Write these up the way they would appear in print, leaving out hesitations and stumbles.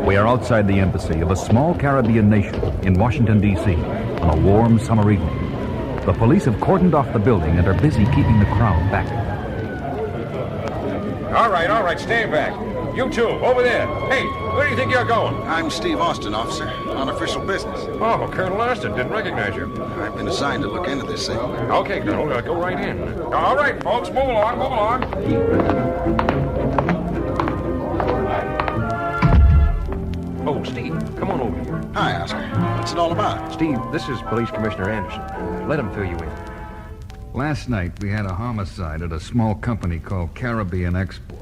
We are outside the embassy of a small Caribbean nation in Washington, D.C. on a warm summer evening. The police have cordoned off the building and are busy keeping the crowd back. All right, stand back. You two, over there. Hey, where do you think you're going? I'm Steve Austin, officer. Unofficial business. Oh, Colonel Austin, didn't recognize you. I've been assigned to look into this thing. Okay, Colonel, go right in. All right, folks, move along. Oh, Steve, come on over here. Hi, Oscar. What's it all about? Steve, this is Police Commissioner Anderson. Let him fill you in. Last night, we had a homicide at a small company called Caribbean Exports.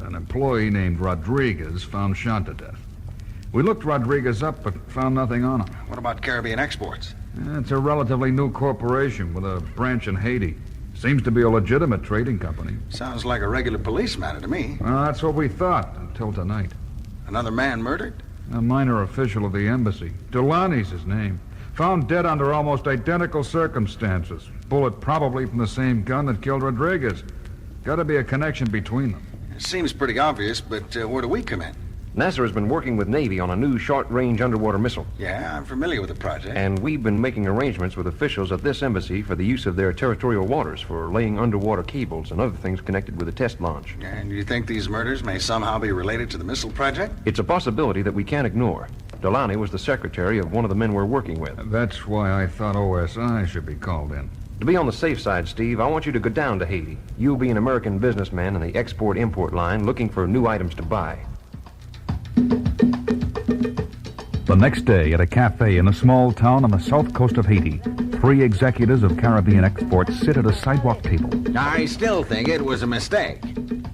An employee named Rodriguez found shot to death. We looked Rodriguez up, but found nothing on him. What about Caribbean Exports? It's a relatively new corporation with a branch in Haiti. Seems to be a legitimate trading company. Sounds like a regular police matter to me. Well, that's what we thought until tonight. Another man murdered? A minor official of the embassy. Delaney's his name. Found dead under almost identical circumstances. Bullet probably from the same gun that killed Rodriguez. Got to be a connection between them. It seems pretty obvious, but where do we come in? NASA has been working with Navy on a new short-range underwater missile. Yeah, I'm familiar with the project. And we've been making arrangements with officials at this embassy for the use of their territorial waters for laying underwater cables and other things connected with the test launch. And you think these murders may somehow be related to the missile project? It's a possibility that we can't ignore. Delaney was the secretary of one of the men we're working with. That's why I thought OSI should be called in. To be on the safe side, Steve, I want you to go down to Haiti. You'll be an American businessman in the export-import line looking for new items to buy. The next day, at a cafe in a small town on the south coast of Haiti, 3 executives of Caribbean Exports sit at a sidewalk table. I still think it was a mistake.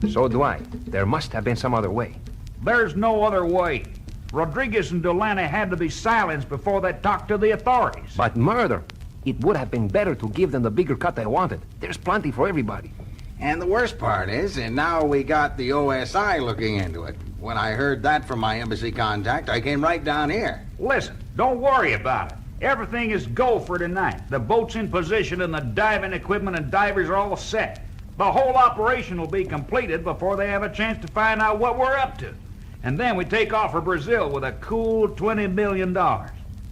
So do I. There must have been some other way. There's no other way. Rodriguez and Delaney had to be silenced before they talked to the authorities. But murder! It would have been better to give them the bigger cut they wanted. There's plenty for everybody. And the worst part is, and now we got the OSI looking into it. When I heard that from my embassy contact, I came right down here. Listen, don't worry about it. Everything is go for tonight. The boat's in position and the diving equipment and divers are all set. The whole operation will be completed before they have a chance to find out what we're up to. And then we take off for Brazil with a cool $20 million.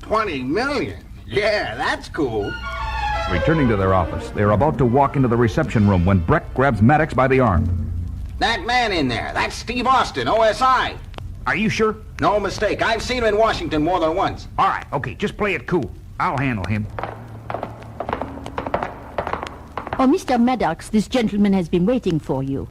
20 million? Yeah, that's cool. Returning to their office, they are about to walk into the reception room when Breck grabs Maddox by the arm. That man in there, that's Steve Austin, OSI. Are you sure? No mistake. I've seen him in Washington more than once. All right, okay, just play it cool. I'll handle him. Oh, Mr. Maddox, this gentleman has been waiting for you.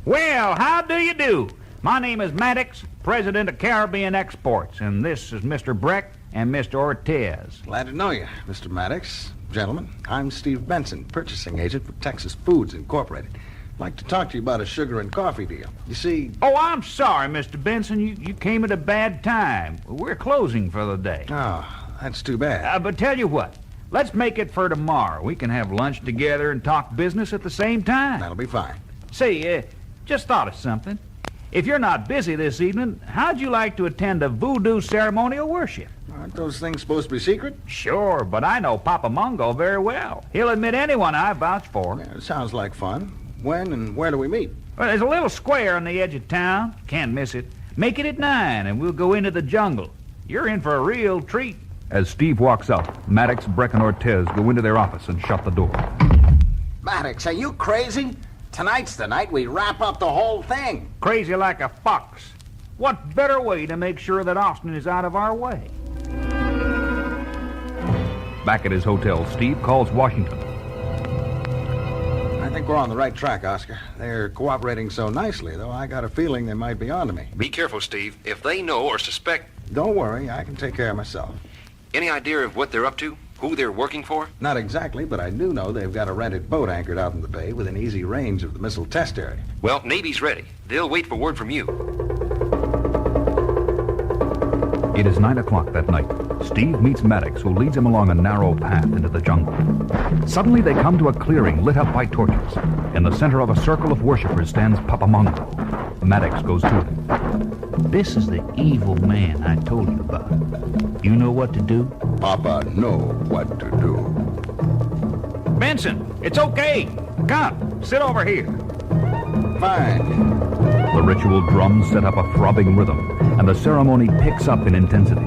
Well, how do you do? My name is Maddox, president of Caribbean Exports, and this is Mr. Breck and Mr. Ortez. Glad to know you, Mr. Maddox. Gentlemen, I'm Steve Benson, purchasing agent for Texas Foods Incorporated. I'd like to talk to you about a sugar and coffee deal. You see... Oh, I'm sorry, Mr. Benson. You came at a bad time. We're closing for the day. Oh, that's too bad. But tell you what, let's make it for tomorrow. We can have lunch together and talk business at the same time. That'll be fine. Say, just thought of something. If you're not busy this evening, how'd you like to attend a voodoo ceremonial worship? Aren't those things supposed to be secret? Sure, but I know Papa Mungo very well. He'll admit anyone I vouch for. Yeah, it sounds like fun. When and where do we meet? Well, there's a little square on the edge of town. Can't miss it. Make it at 9, and we'll go into the jungle. You're in for a real treat. As Steve walks out, Maddox, Breck, and Ortez go into their office and shut the door. Maddox, are you crazy? Tonight's the night we wrap up the whole thing. Crazy like a fox. What better way to make sure that Austin is out of our way? Back at his hotel, Steve calls Washington. I think we're on the right track, Oscar. They're cooperating so nicely, though I got a feeling they might be onto me. Be careful, Steve. If they know or suspect... Don't worry, I can take care of myself. Any idea of what they're up to? Who they're working for? Not exactly, but I do know they've got a rented boat anchored out in the bay within easy range of the missile test area. Well, Navy's ready. They'll wait for word from you. It is 9 o'clock that night. Steve meets Maddox, who leads him along a narrow path into the jungle. Suddenly they come to a clearing lit up by torches. In the center of a circle of worshippers stands Papa Mungo. Maddox goes to him. This is the evil man I told you about. You know what to do? Papa know what to do. Benson, it's okay. Come, sit over here. Fine. The ritual drums set up a throbbing rhythm, and the ceremony picks up in intensity.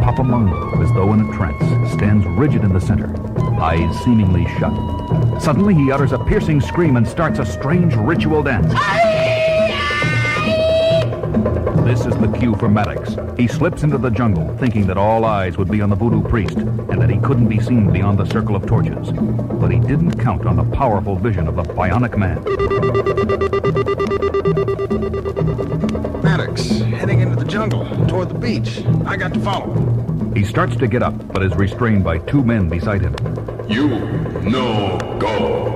Papa Mungo, as though in a trance, stands rigid in the center, eyes seemingly shut. Suddenly, he utters a piercing scream and starts a strange ritual dance. This is the cue for Maddox. He slips into the jungle, thinking that all eyes would be on the voodoo priest, and that he couldn't be seen beyond the circle of torches. But he didn't count on the powerful vision of the Bionic Man. Maddox, heading into the jungle, toward the beach. I got to follow him. He starts to get up, but is restrained by two men beside him. You no go.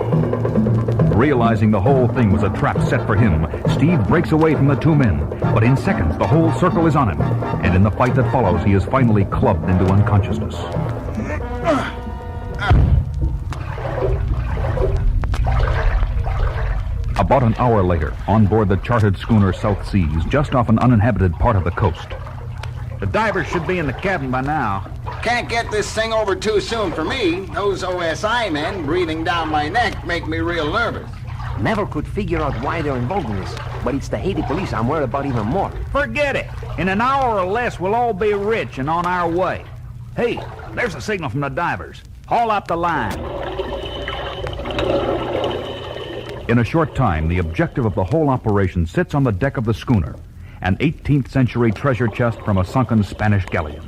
Realizing the whole thing was a trap set for him, Steve breaks away from the two men. But in seconds, the whole circle is on him. And in the fight that follows, he is finally clubbed into unconsciousness. About an hour later, on board the chartered schooner South Seas, just off an uninhabited part of the coast. The divers should be in the cabin by now. Can't get this thing over too soon for me. Those OSI men breathing down my neck make me real nervous. Never could figure out why they're involved in this, but it's the Haiti police I'm worried about even more. Forget it. In an hour or less, we'll all be rich and on our way. Hey, there's a signal from the divers. Haul up the line. In a short time, the objective of the whole operation sits on the deck of the schooner, an 18th century treasure chest from a sunken Spanish galleon.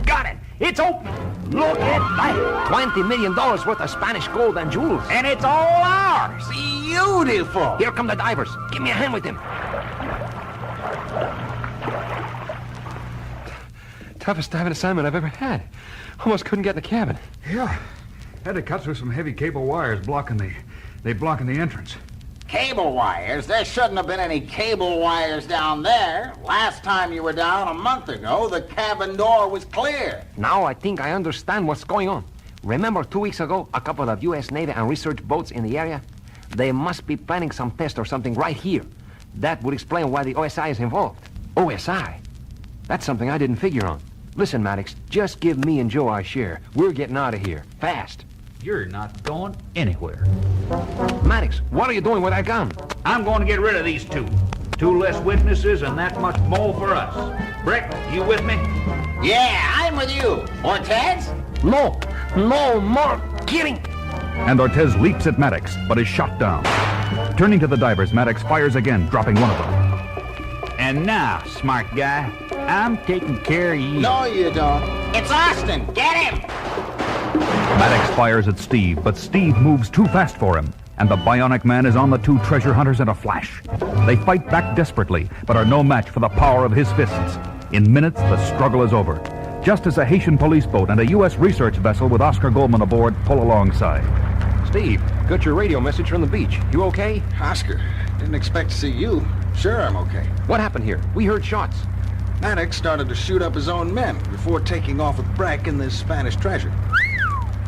Got it. It's open. Look at that! $20 million worth of Spanish gold and jewels. And it's all ours. Beautiful! Here come the divers. Give me a hand with them. Toughest diving assignment I've ever had. Almost couldn't get in the cabin. Yeah. Had to cut through some heavy cable wires blocking the entrance. Cable wires? There shouldn't have been any cable wires down there. Last time you were down a month ago, the cabin door was clear. Now I think I understand what's going on. Remember 2 weeks ago, a couple of U.S. Navy and research boats in the area? They must be planning some test or something right here. That would explain why the OSI is involved. OSI? That's something I didn't figure on. Listen, Maddox, just give me and Joe our share. We're getting out of here. Fast. You're not going anywhere. Maddox, what are you doing with that gun? I'm going to get rid of these two. Two less witnesses and that much more for us. Brick, you with me? Yeah, I'm with you. Ortez? No more kidding. And Ortez leaps at Maddox, but is shot down. Turning to the divers, Maddox fires again, dropping one of them. And now, smart guy, I'm taking care of you. No, you don't. It's Austin. Get him! Maddox fires at Steve, but Steve moves too fast for him, and the Bionic Man is on the two treasure hunters in a flash. They fight back desperately, but are no match for the power of his fists. In minutes, the struggle is over, just as a Haitian police boat and a U.S. research vessel with Oscar Goldman aboard pull alongside. Steve, got your radio message from the beach. You okay? Oscar, didn't expect to see you. Sure, I'm okay. What happened here? We heard shots. Maddox started to shoot up his own men before taking off with Breck and this Spanish treasure.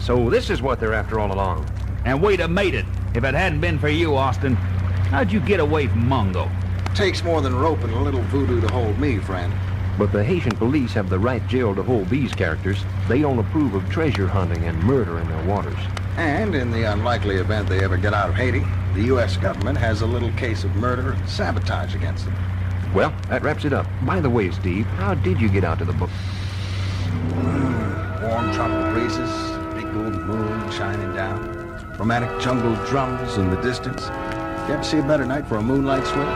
So this is what they're after all along. And we'd have made it if it hadn't been for you, Austin. How'd you get away from Mungo? Takes more than rope and a little voodoo to hold me, friend. But the Haitian police have the right jail to hold these characters. They don't approve of treasure hunting and murder in their waters. And in the unlikely event they ever get out of Haiti, the U.S. government has a little case of murder and sabotage against them. Well, that wraps it up. By the way, Steve, how did you get out to the boat? Warm tropical breezes, big golden moon shining down, romantic jungle drums in the distance. You ever see a better night for a moonlight swim?